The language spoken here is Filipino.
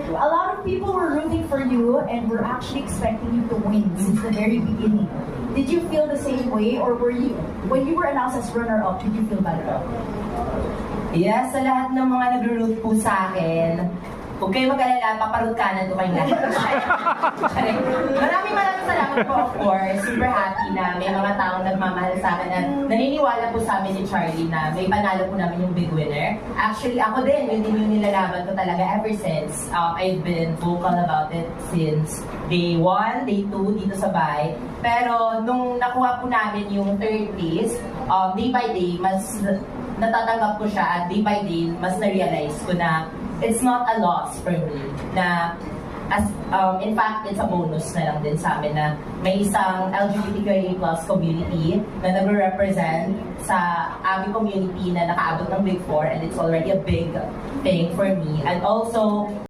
A lot of people were rooting for you and were actually expecting you to win since the very beginning. Did you feel the same way, or were you, when you were announced as runner-up, did you feel bad about it? Yes, sa lahat ng mga nag-root po sa akin, huwag kayo mag-alala, paparot kanan ko kayo lahat. Maraming salamat po, of course. Super happy na may mga taong nagmamahal sa akin at naniniwala po sa amin ni Charlie na may panalo po namin yung big winner. Actually, ako din, yun din yung nilalaban ko talaga ever since. I've been vocal about it since day 1, day 2, dito sa bahay. Pero nung nakuha po namin yung third place, day by day, mas natatanggap ko siya at day by day, mas na-realize ko na it's not a loss for me. Na, in fact, it's a bonus na lang din sa amin na may isang LGBTQIA+ community na nag-represent sa aming community na nakaabot ng Big Four, and it's already a big thing for me. And also,